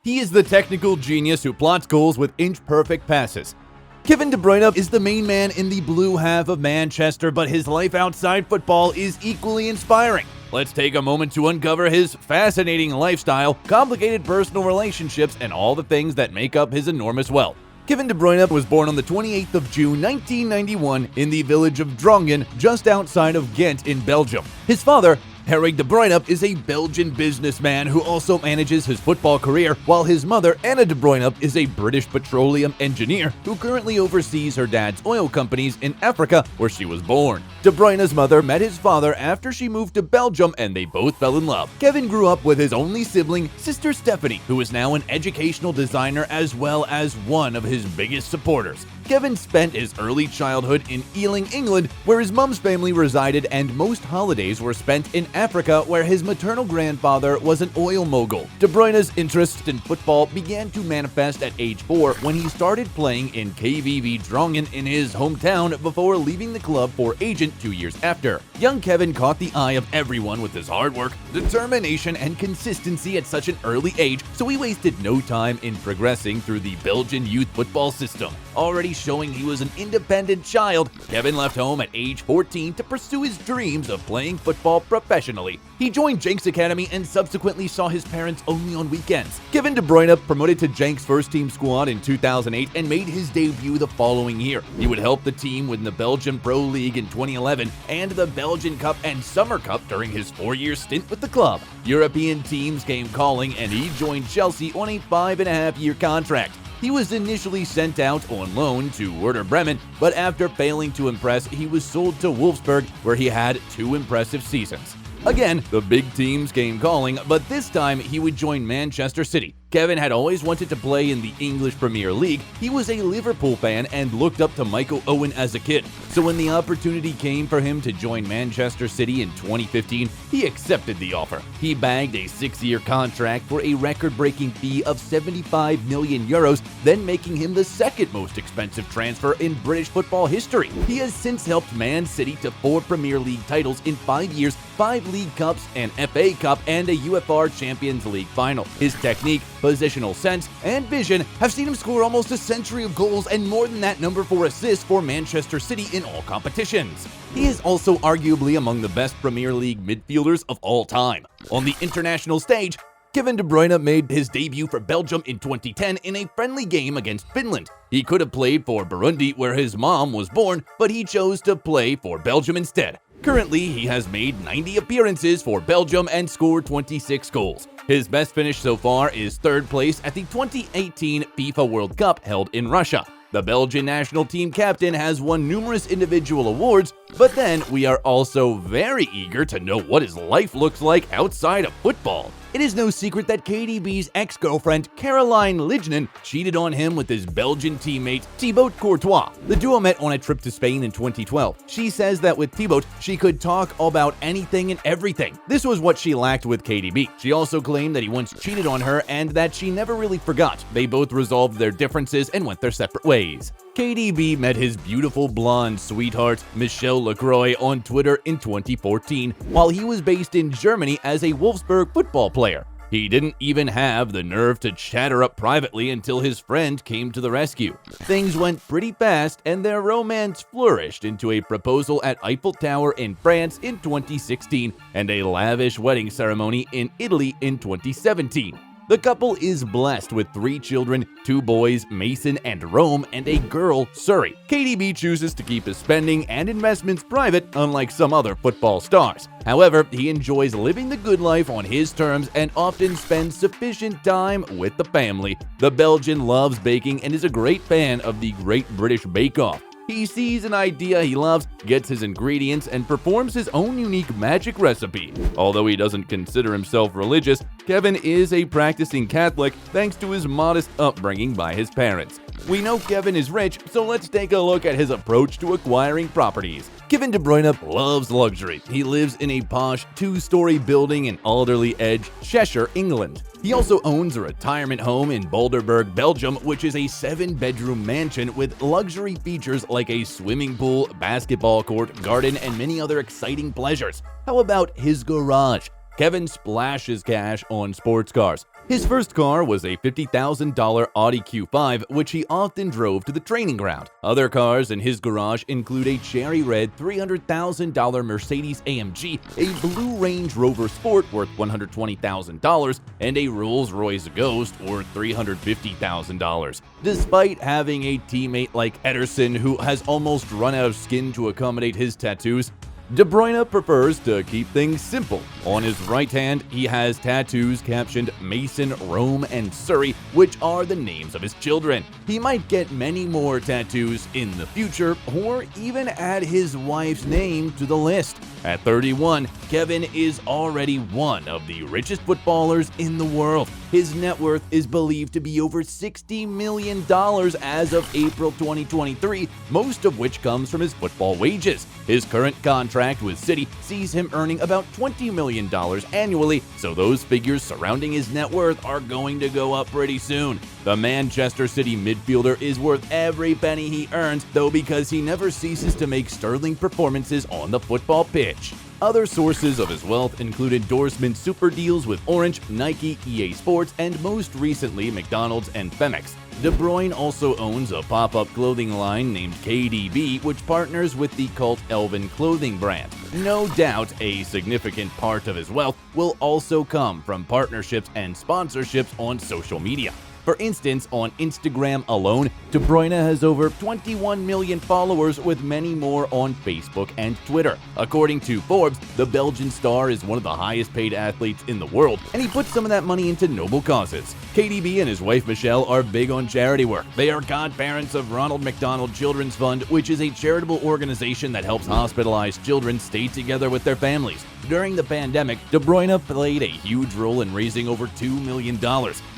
He is the technical genius who plots goals with inch-perfect passes. Kevin De Bruyne is the main man in the blue half of Manchester, but his life outside football is equally inspiring. Let's take a moment to uncover his fascinating lifestyle, complicated personal relationships, and all the things that make up his enormous wealth. Kevin De Bruyne was born on the 28th of June 1991 in the village of Drongen, just outside of Ghent in Belgium. His father, Harry De Bruyne, is a Belgian businessman who also manages his football career, while his mother, Anna De Bruyne, is a British petroleum engineer who currently oversees her dad's oil companies in Africa, where she was born. De Bruyne's mother met his father after she moved to Belgium, and they both fell in love. Kevin grew up with his only sibling, sister Stephanie, who is now an educational designer as well as one of his biggest supporters. Kevin spent his early childhood in Ealing, England, where his mom's family resided, and most holidays were spent in Africa, where his maternal grandfather was an oil mogul. De Bruyne's interest in football began to manifest at age 4 when he started playing in KVV Drongen in his hometown before leaving the club for Agent 2 years after. Young Kevin caught the eye of everyone with his hard work, determination, and consistency at such an early age, so he wasted no time in progressing through the Belgian youth football system. Already showing he was an independent child, Kevin left home at age 14 to pursue his dreams of playing football professionally. He joined Jenks Academy and subsequently saw his parents only on weekends. Kevin De Bruyne promoted to Jenks first team squad in 2008 and made his debut the following year. He would help the team win the Belgian Pro League in 2011 and the Belgian Cup and Summer Cup during his 4-year stint with the club. European teams came calling and he joined Chelsea on a 5.5-year contract. He was initially sent out on loan to Werder Bremen, but after failing to impress, he was sold to Wolfsburg, where he had 2 impressive seasons. Again, the big teams came calling, but this time he would join Manchester City. Kevin had always wanted to play in the English Premier League. He was a Liverpool fan and looked up to Michael Owen as a kid. So when the opportunity came for him to join Manchester City in 2015, he accepted the offer. He bagged a 6-year contract for a record-breaking fee of 75 million euros, then making him the second most expensive transfer in British football history. He has since helped Man City to 4 Premier League titles in 5 years, 5 League Cups, an FA Cup, and a UFR Champions League final. His technique, positional sense, and vision have seen him score almost a century of goals and more than that number for assists for Manchester City in all competitions. He is also arguably among the best Premier League midfielders of all time. On the international stage, Kevin De Bruyne made his debut for Belgium in 2010 in a friendly game against Finland. He could have played for Burundi, where his mom was born, but he chose to play for Belgium instead. Currently, he has made 90 appearances for Belgium and scored 26 goals. His best finish so far is 3rd place at the 2018 FIFA World Cup held in Russia. The Belgian national team captain has won numerous individual awards, but then we are also very eager to know what his life looks like outside of football. It is no secret that KDB's ex-girlfriend, Caroline Lignen, cheated on him with his Belgian teammate, Thibaut Courtois. The duo met on a trip to Spain in 2012. She says that with Thibaut, she could talk about anything and everything. This was what she lacked with KDB. She also claimed that he once cheated on her and that she never really forgot. They both resolved their differences and went their separate ways. KDB met his beautiful blonde sweetheart, Michelle Lacroix, on Twitter in 2014, while he was based in Germany as a Wolfsburg football player. He didn't even have the nerve to chat her up privately until his friend came to the rescue. Things went pretty fast, and their romance flourished into a proposal at Eiffel Tower in France in 2016 and a lavish wedding ceremony in Italy in 2017. The couple is blessed with 3 children, 2 boys, Mason and Rome, and a girl, Surrey. KDB chooses to keep his spending and investments private, unlike some other football stars. However, he enjoys living the good life on his terms and often spends sufficient time with the family. The Belgian loves baking and is a great fan of the Great British Bake Off. He sees an idea he loves, gets his ingredients, and performs his own unique magic recipe. Although he doesn't consider himself religious, Kevin is a practicing Catholic thanks to his modest upbringing by his parents. We know Kevin is rich, so let's take a look at his approach to acquiring properties. Kevin De Bruyne loves luxury. He lives in a posh 2-story building in Alderley Edge, Cheshire, England. He also owns a retirement home in Boulderberg, Belgium, which is a 7-bedroom mansion with luxury features like a swimming pool, basketball court, garden, and many other exciting pleasures. How about his garage? Kevin splashes cash on sports cars. His first car was a $50,000 Audi Q5, which he often drove to the training ground. Other cars in his garage include a cherry red $300,000 Mercedes AMG, a blue Range Rover Sport worth $120,000, and a Rolls-Royce Ghost worth $350,000. Despite having a teammate like Ederson who has almost run out of skin to accommodate his tattoos, De Bruyne prefers to keep things simple. On his right hand, he has tattoos captioned Mason, Rome, and Surrey, which are the names of his children. He might get many more tattoos in the future, or even add his wife's name to the list. At 31, Kevin is already one of the richest footballers in the world. His net worth is believed to be over $60 million as of April 2023, most of which comes from his football wages. His current contract with City sees him earning about $20 million annually, so those figures surrounding his net worth are going to go up pretty soon. The Manchester City midfielder is worth every penny he earns, though, because he never ceases to make sterling performances on the football pitch. Other sources of his wealth include endorsement super deals with Orange, Nike, EA Sports, and most recently McDonald's and Femex. De Bruyne also owns a pop-up clothing line named KDB, which partners with the cult Elven clothing brand. No doubt a significant part of his wealth will also come from partnerships and sponsorships on social media. For instance, on Instagram alone, De Bruyne has over 21 million followers, with many more on Facebook and Twitter. According to Forbes, the Belgian star is one of the highest paid athletes in the world, and he puts some of that money into noble causes. KDB and his wife Michelle are big on charity work. They are godparents of Ronald McDonald Children's Fund, which is a charitable organization that helps hospitalized children stay together with their families. During the pandemic, De Bruyne played a huge role in raising over $2 million.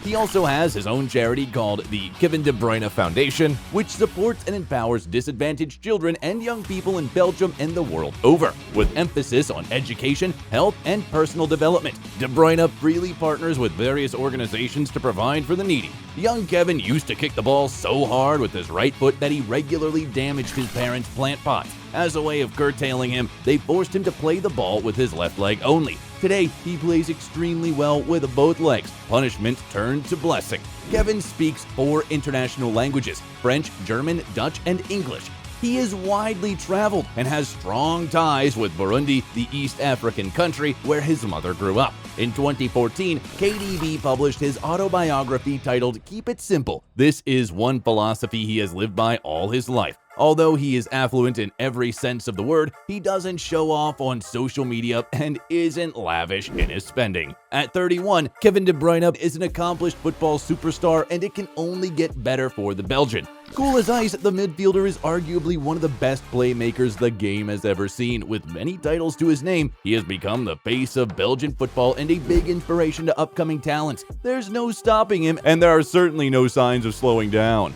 He also has his own charity called the Kevin De Bruyne Foundation, which supports and empowers disadvantaged children and young people in Belgium and the world over, with emphasis on education, health, and personal development. De Bruyne freely partners with various organizations to provide for the needy. Young Kevin used to kick the ball so hard with his right foot that he regularly damaged his parents' plant pots. As a way of curtailing him, they forced him to play the ball with his left leg only. Today, he plays extremely well with both legs. Punishment turned to blessing. Kevin speaks 4 international languages: French, German, Dutch, and English. He is widely traveled and has strong ties with Burundi, the East African country where his mother grew up. In 2014, KDB published his autobiography titled Keep It Simple. This is one philosophy he has lived by all his life. Although he is affluent in every sense of the word, he doesn't show off on social media and isn't lavish in his spending. At 31, Kevin De Bruyne is an accomplished football superstar, and it can only get better for the Belgian. Cool as ice, the midfielder is arguably one of the best playmakers the game has ever seen. With many titles to his name, he has become the face of Belgian football and a big inspiration to upcoming talents. There's no stopping him, and there are certainly no signs of slowing down.